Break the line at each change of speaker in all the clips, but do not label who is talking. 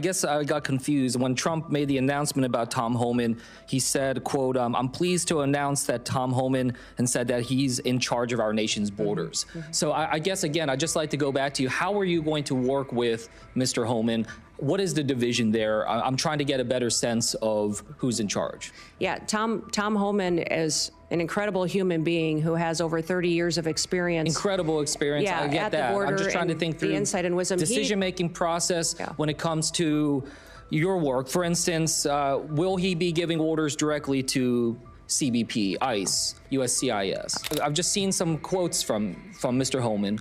I guess I got confused when Trump made the announcement about Tom Homan. He said, quote, I'm pleased to announce that Tom Homan, and said that he's in charge of our nation's borders. So I guess, again, I'd just like to go back to you. How are you going to work with Mr. Homan? What is the division there? I'm trying to get a better sense of who's in charge.
Yeah, Tom Homan is an incredible human being who has over 30 years of experience.
Incredible experience.
Yeah,
I get
at
that.
the border,
I'm just trying to think through
the insight and wisdom.
Decision-making process when it comes to your work. For instance, will he be giving orders directly to CBP, ICE, USCIS? I've just seen some quotes from Mr. Homan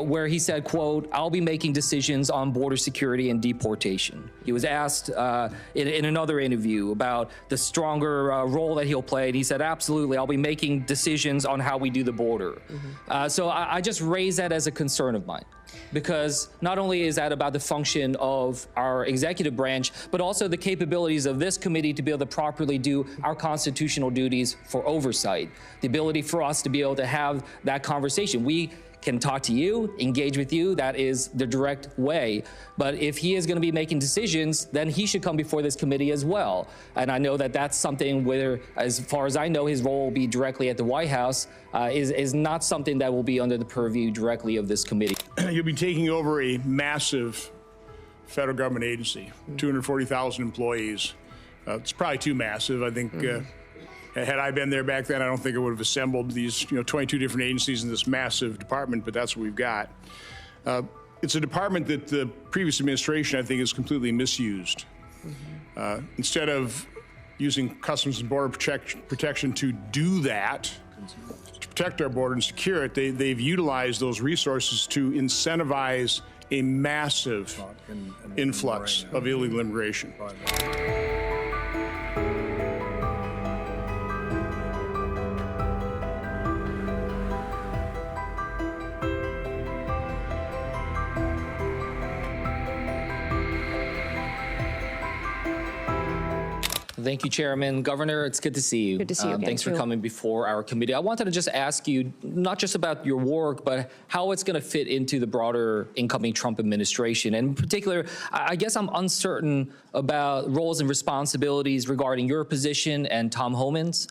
where he said, quote, I'll be making decisions on border security and deportation. He was asked in another interview about the stronger role that he'll play, and he said, absolutely, I'll be making decisions on how we do the border. So I just raise that as a concern of mine, because not only is that about the function of our executive branch, but also the capabilities of this committee to be able to properly do our constitutional duties for oversight, the ability for us to be able to have that conversation. We can talk to you, engage with you. That is the direct way. But if he is going to be making decisions, then he should come before this committee as well. And I know that that's something where, as far as I know, his role will be directly at the White House, is not something that will be under the purview directly of this committee.
You'll be taking over a massive federal government agency, 240,000 employees. It's probably too massive. I think had I been there back then, I don't think I would have assembled these 22 different agencies in this massive department, but that's what we've got. It's a department that the previous administration, I think, has completely misused. Instead of using Customs and Border Protection to do that, to protect our border and secure it, they've utilized those resources to incentivize a massive influx of illegal immigration.
Thank you, Chairman. Governor, it's good to see you.
Good to see you again,
Thanks for
too.
coming before our committee. I wanted to just ask you, not just about your work, but how it's going to fit into the broader incoming Trump administration. And in particular, I guess I'm uncertain about roles and responsibilities regarding your position and Tom Homan's.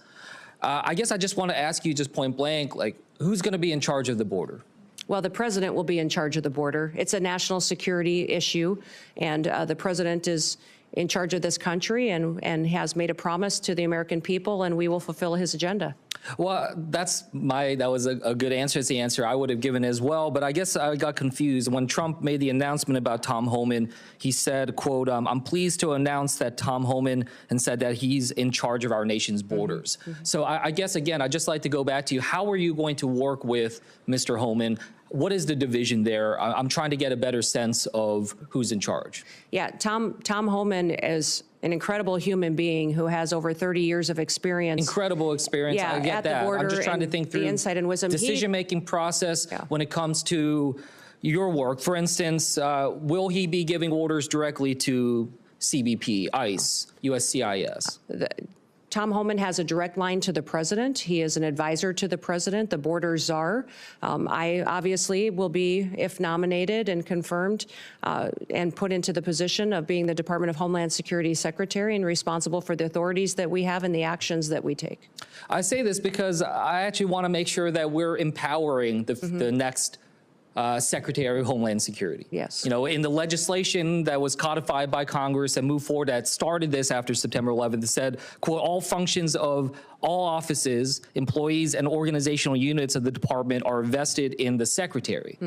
I guess I just want to ask you, just point blank, like, who's going to be in charge of the border?
Well, the president will be in charge of the border. It's a national security issue, and the president is in charge of this country and has made a promise to the American people, and we will fulfill his agenda.
Well, that was a good answer. It's the answer I would have given as well. But I guess I got confused when Trump made the announcement about Tom Homan. He said, quote, I'm pleased to announce that Tom Homan, and said that he's in charge of our nation's borders. So I guess, again, I'd just like to go back to you. How are you going to work with Mr. Homan? What is the division there? I'm trying to get a better sense of who's in charge.
Yeah, Tom Homan is an incredible human being who has over 30 years of experience.
Incredible experience.
Yeah,
I get
at
that.
the border,
I'm just trying to think through
the insight and wisdom.
Decision-making process when it comes to your work. For instance, will he be giving orders directly to CBP, ICE, USCIS?
Tom Homan has a direct line to the president. He is an advisor to the president, the border czar. I obviously will be, if nominated and confirmed, and put into the position of being the Department of Homeland Security Secretary and responsible for the authorities that we have and the actions that we take.
I say this because I actually want to make sure that we're empowering the next Secretary of Homeland Security.
Yes.
You know, in the legislation that was codified by Congress and moved forward that started this after September 11th, it said, quote, all functions of all offices, employees, and organizational units of the department are vested in the Secretary.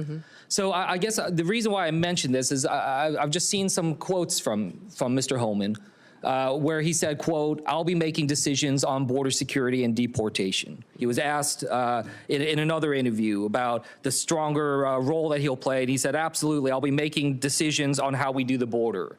So I guess the reason why I mentioned this is I've just seen some quotes from Mr. Homan where he said, quote, I'll be making decisions on border security and deportation. He was asked in another interview about the stronger role that he'll play, and he said, absolutely, I'll be making decisions on how we do the border.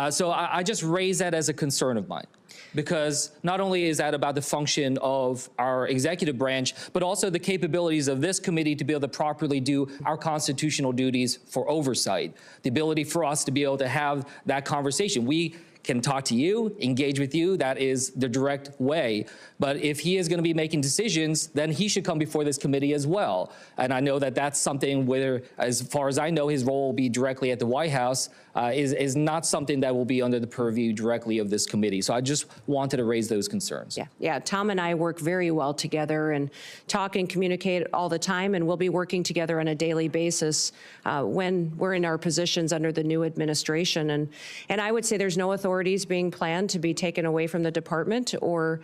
So I just raise that as a concern of mine, because not only is that about the function of our executive branch, but also the capabilities of this committee to be able to properly do our constitutional duties for oversight, the ability for us to be able to have that conversation. We can talk to you, engage with you. That is the direct way. But if he is going to be making decisions, then he should come before this committee as well. And I know that that's something where, as far as I know, his role will be directly at the White House, is not something that will be under the purview directly of this committee. So I just wanted to raise those concerns.
Yeah. Tom and I work very well together and talk and communicate all the time, and we'll be working together on a daily basis when we're in our positions under the new administration. And I would say there's no authorities being planned to be taken away from the department or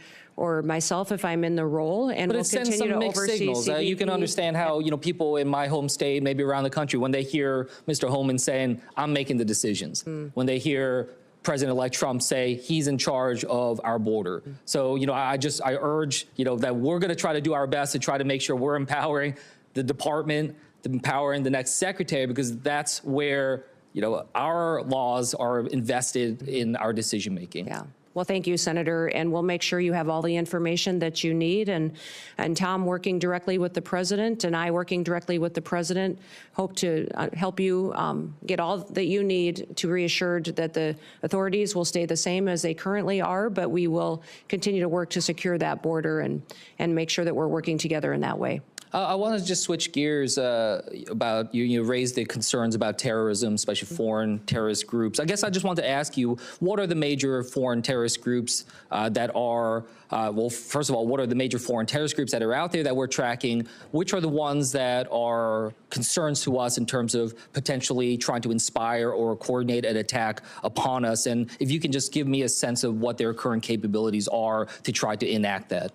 myself if I'm in the role, and we'll continue to oversee
signals. You can understand how people in my home state, maybe around the country, when they hear Mr. Homan saying, I'm making the decisions, when they hear President-elect Trump say he's in charge of our border. So, I urge, that we're going to try to do our best to try to make sure we're empowering the department, empowering the next secretary, because that's where, our laws are invested in our decision making.
Yeah. Well, thank you, Senator, and we'll make sure you have all the information that you need. And Tom working directly with the president and I working directly with the president hope to help you get all that you need to reassured that the authorities will stay the same as they currently are, but we will continue to work to secure that border and make sure that we're working together in that way.
I want to just switch gears about you raised the concerns about terrorism, especially foreign terrorist groups. I guess I just want to ask you, what are the major foreign terrorist groups that are, well, first of all, what are the major foreign terrorist groups that are out there that we're tracking? Which are the ones that are concerns to us in terms of potentially trying to inspire or coordinate an attack upon us? And if you can just give me a sense of what their current capabilities are to try to enact that.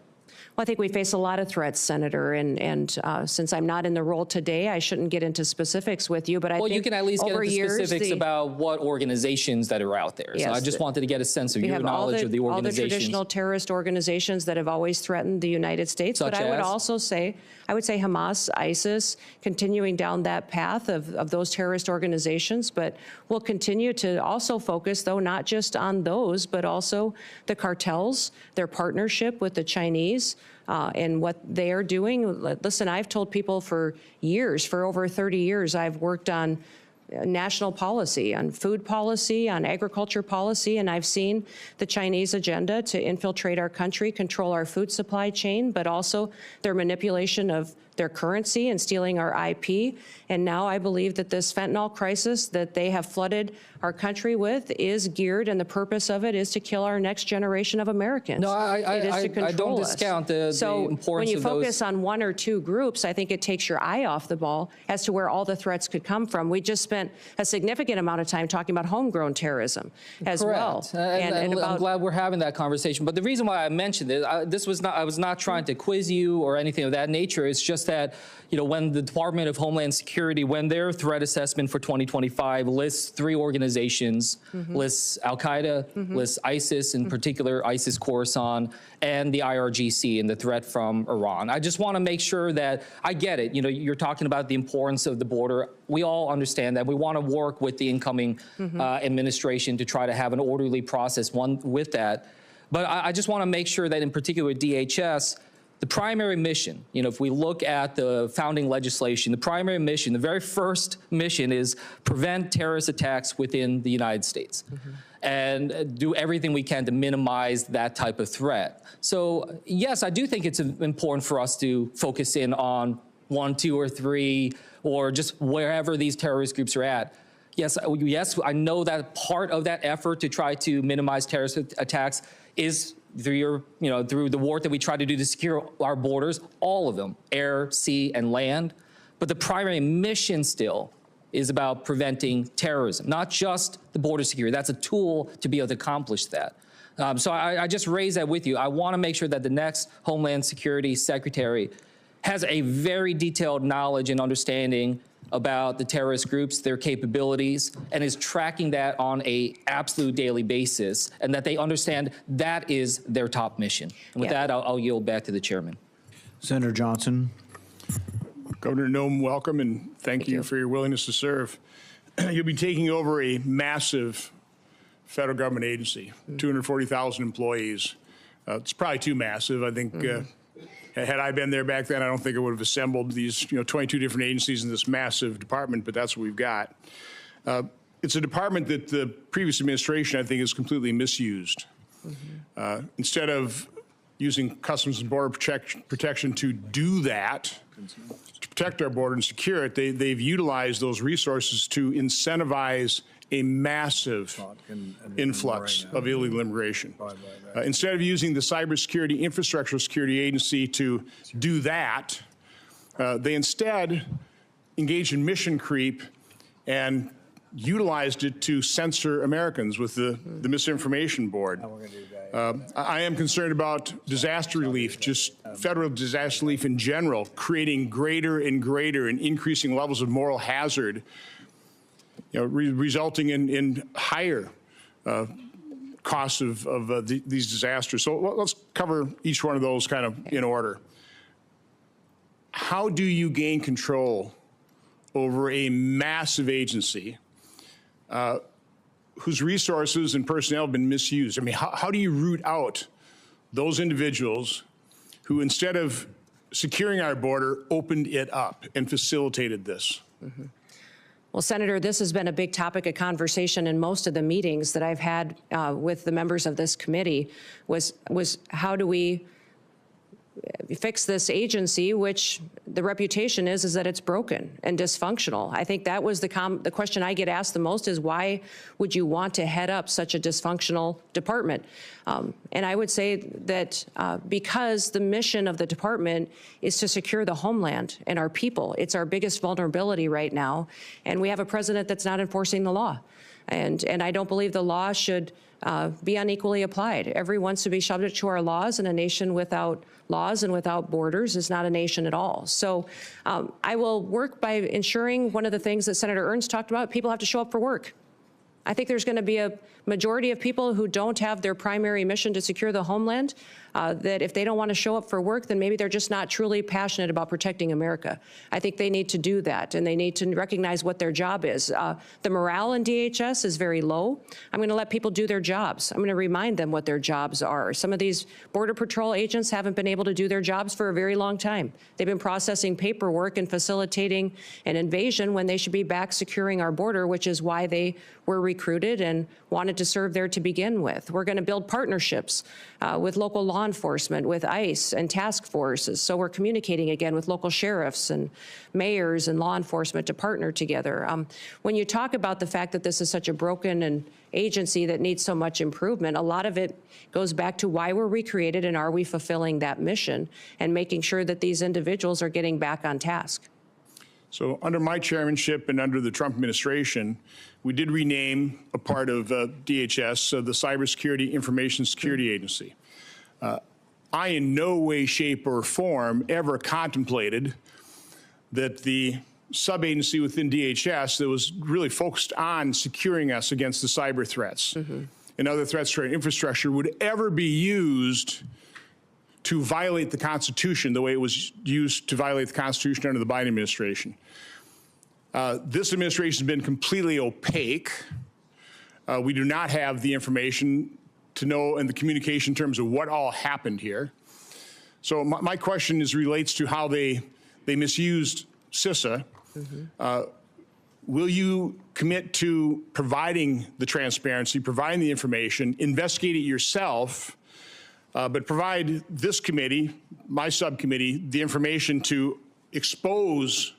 Well, I think we face a lot of threats, Senator, and since I'm not in the role today, I shouldn't get into specifics with you, but I think
you can at least get into specifics about what organizations that are out there.
Yes,
so I just wanted to get a sense of your knowledge of the organizations.
All the traditional terrorist organizations that have always threatened the United States, but I would also say, Hamas, ISIS, continuing down that path of those terrorist organizations, but we'll continue to also focus, though, not just on those, but also the cartels, their partnership with the Chinese, and what they are doing. Listen, I've told people for years, for over 30 years, I've worked on national policy, on food policy, on agriculture policy, and I've seen the Chinese agenda to infiltrate our country, control our food supply chain, but also their manipulation of their currency and stealing our IP. And now I believe that this fentanyl crisis that they have flooded our country with is geared, and the purpose of it is to kill our next generation of Americans.
No, I don't discount the importance of those.
So when you focus on one or two groups, I think it takes your eye off the ball as to where all the threats could come from. We just spent a significant amount of time talking about homegrown terrorism as well.
And I'm glad we're having that conversation. But the reason why I mentioned it, I was not trying to quiz you or anything of that nature. It's just that, when the Department of Homeland Security, when their threat assessment for 2025 lists 3 organizations, lists Al-Qaeda, lists ISIS, in particular ISIS Khorasan, and the IRGC and the threat from Iran. I just want to make sure that I get it. You're talking about the importance of the border. We all understand that. We want to work with the incoming administration to try to have an orderly process, one with that. But I just want to make sure that in particular DHS, the primary mission, if we look at the founding legislation, the primary mission, the very first mission is prevent terrorist attacks within the United States and do everything we can to minimize that type of threat. So yes, I do think it's important for us to focus in on 1, 2, or 3, or just wherever these terrorist groups are at. Yes, I know that part of that effort to try to minimize terrorist attacks is through the work that we try to do to secure our borders, all of them, air, sea, and land. But the primary mission still is about preventing terrorism, not just the border security. That's a tool to be able to accomplish that. So I just raise that with you. I want to make sure that the next Homeland Security Secretary has a very detailed knowledge and understanding about the terrorist groups, their capabilities, and is tracking that on an absolute daily basis, and that they understand that is their top mission. And with that, I'll yield back to the chairman.
Senator Johnson.
Governor Noem, welcome, and thank you for your willingness to serve. You'll be taking over a massive federal government agency, 240,000 employees. It's probably too massive. I think had I been there back then, I don't think I would have assembled these 22 different agencies in this massive department, but that's what we've got. It's a department that the previous administration, I think, has completely misused. Instead of using Customs and Border Protection to do that, to protect our border and secure it, they've utilized those resources to incentivize a massive influx of illegal immigration. Instead of using the Cybersecurity Infrastructure Security Agency to do that, they instead engaged in mission creep and utilized it to censor Americans with the Misinformation Board. I am concerned about disaster relief, just federal disaster relief in general, creating greater and greater and increasing levels of moral hazard, resulting in higher costs of these disasters. So let's cover each one of those kind of in order. How do you gain control over a massive agency whose resources and personnel have been misused? I mean, how do you root out those individuals who, instead of securing our border, opened it up and facilitated this?
Well, Senator, this has been a big topic of conversation in most of the meetings that I've had with the members of this committee was how do we fix this agency, which the reputation is that it's broken and dysfunctional. I think that was the question I get asked the most is why would you want to head up such a dysfunctional department? And I would say that because the mission of the department is to secure the homeland and our people. It's our biggest vulnerability right now. And we have a president that's not enforcing the law. And I don't believe the law should be unequally applied. Everyone wants to be subject to our laws, and a nation without laws and without borders is not a nation at all. So I will work by ensuring one of the things that Senator Ernst talked about, people have to show up for work. I think there's going to be a majority of people who don't have their primary mission to secure the homeland, that if they don't want to show up for work, then maybe they're just not truly passionate about protecting America. I think they need to do that, and they need to recognize what their job is. The morale in DHS is very low. I'm going to let people do their jobs. I'm going to remind them what their jobs are. Some of these Border Patrol agents haven't been able to do their jobs for a very long time. They've been processing paperwork and facilitating an invasion when they should be back securing our border, which is why they were recruited and wanted to serve there to begin with. We're going to build partnerships with local law enforcement, with ICE and task forces. So we're communicating again with local sheriffs and mayors and law enforcement to partner together. When you talk about the fact that this is such a broken agency that needs so much improvement, a lot of it goes back to why we're recreated and are we fulfilling that mission and making sure that these individuals are getting back on task.
So under my chairmanship and under the Trump administration, we did rename a part of DHS, the Cybersecurity Information Security Agency. I in no way, shape, or form ever contemplated that the sub-agency within DHS that was really focused on securing us against the cyber threats and other threats to our infrastructure would ever be used to violate the Constitution the way it was used to violate the Constitution under the Biden administration. This administration has been completely opaque. We do not have the information to know in the communication in terms of what all happened here. So my question relates to how they misused CISA. Will you commit to providing the transparency, providing the information, investigate it yourself, but provide this committee, my subcommittee, the information to expose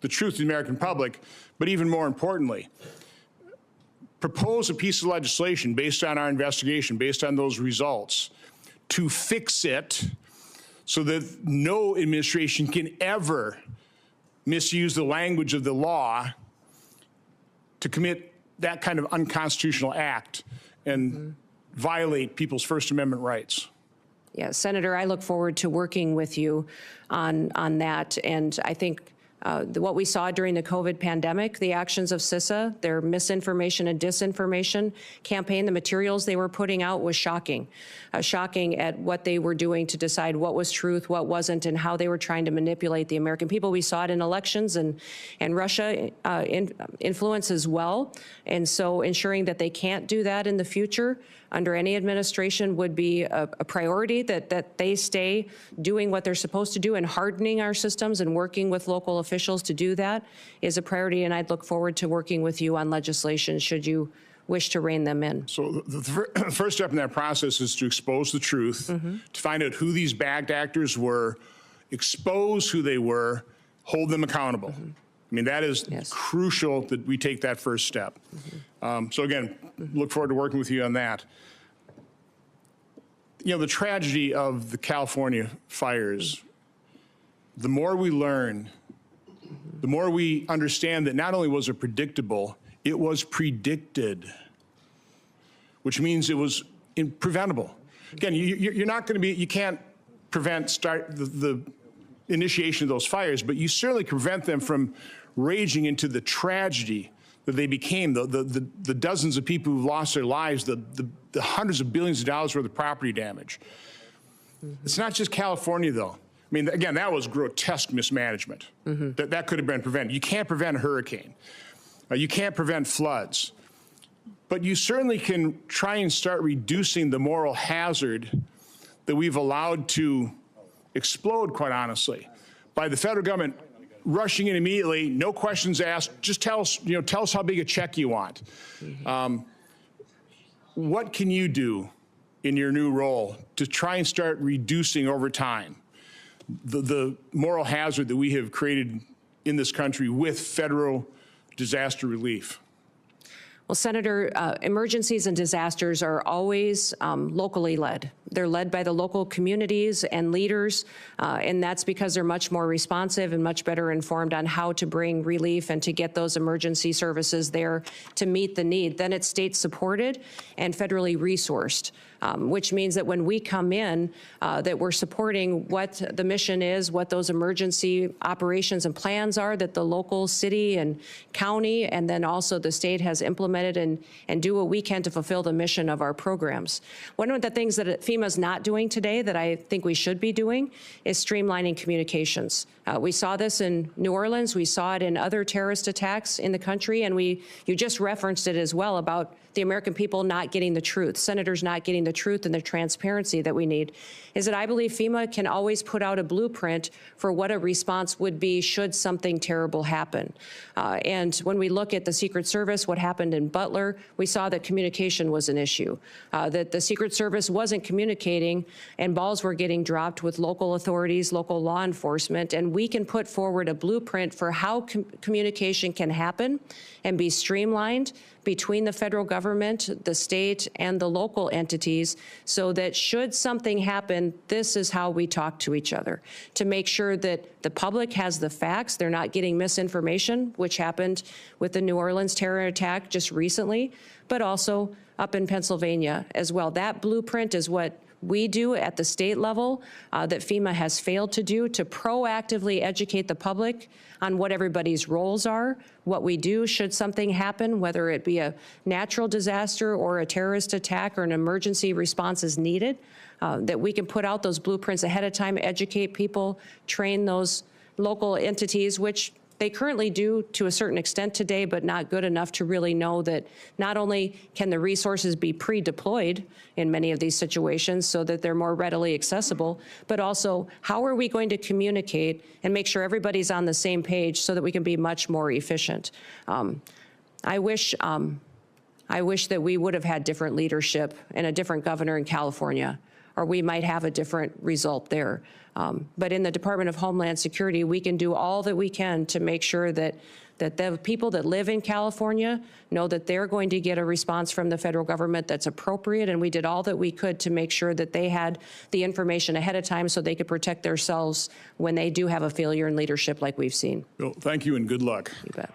the truth to the American public, but even more importantly, propose a piece of legislation based on our investigation, based on those results, to fix it so that no administration can ever misuse the language of the law to commit that kind of unconstitutional act and violate people's First Amendment rights.
Yeah, Senator, I look forward to working with you on that, and I think What we saw during the COVID pandemic, the actions of CISA, their misinformation and disinformation campaign, the materials they were putting out was shocking. Shocking at what they were doing to decide what was truth, what wasn't, and how they were trying to manipulate the American people. We saw it in elections, and Russia influence as well. And so ensuring that they can't do that in the future under any administration would be a priority, that they stay doing what they're supposed to do and hardening our systems and working with local officials to do that is a priority. And I'd look forward to working with you on legislation should you wish to rein them in.
So the first step in that process is to expose the truth, to find out who these bad actors were, expose who they were, hold them accountable. I mean, that is crucial that we take that first step. So again, look forward to working with you on that. You know, the tragedy of the California fires, the more we learn, the more we understand that not only was it predictable, it was predicted, which means it was preventable. Again, you're not going to be, you can't prevent the initiation of those fires, but you certainly can prevent them from raging into the tragedy that they became, the dozens of people who lost their lives, the hundreds of billions of dollars worth of property damage. It's not just California, though. I mean, again, that was grotesque mismanagement. That could have been prevented. You can't prevent a hurricane. You can't prevent floods. But you certainly can try and start reducing the moral hazard that we've allowed to explode, quite honestly, by the federal government rushing in immediately, no questions asked, just tell us how big a check you want. What can you do in your new role to try and start reducing over time the moral hazard that we have created in this country with federal disaster relief?
Well, Senator, emergencies and disasters are always locally led. They're led by the local communities and leaders, and that's because they're much more responsive and much better informed on how to bring relief and to get those emergency services there to meet the need. Then it's state supported and federally resourced, which means that when we come in, that we're supporting what the mission is, what those emergency operations and plans are that the local city and county and then also the state has implemented and do what we can to fulfill the mission of our programs. One of the things that FEMA's not doing today that I think we should be doing is streamlining communications. We saw this in New Orleans. We saw it in other terrorist attacks in the country. And you just referenced it as well about the American people not getting the truth, senators not getting the truth and the transparency that we need, is that I believe FEMA can always put out a blueprint for what a response would be should something terrible happen. And when we look at the Secret Service, what happened in Butler, we saw that communication was an issue, that the Secret Service wasn't communicating and balls were getting dropped with local authorities, local law enforcement, and we can put forward a blueprint for how communication can happen and be streamlined between the federal government, the state, and the local entities so that should something happen, this is how we talk to each other to make sure that the public has the facts, they're not getting misinformation, which happened with the New Orleans terror attack just recently, but also up in Pennsylvania as well. That blueprint is what we do at the state level that FEMA has failed to do, to proactively educate the public on what everybody's roles are, what we do should something happen, whether it be a natural disaster or a terrorist attack or an emergency response is needed, that we can put out those blueprints ahead of time, educate people, train those local entities, which they currently do to a certain extent today, but not good enough to really know that not only can the resources be pre-deployed in many of these situations so that they're more readily accessible, but also how are we going to communicate and make sure everybody's on the same page so that we can be much more efficient. I wish that we would have had different leadership and a different governor in California, or we might have a different result there. But in the Department of Homeland Security, we can do all that we can to make sure that the people that live in California know that they're going to get a response from the federal government that's appropriate, and we did all that we could to make sure that they had the information ahead of time so they could protect themselves when they do have a failure in leadership like we've seen.
Well, thank you and good luck.
You bet.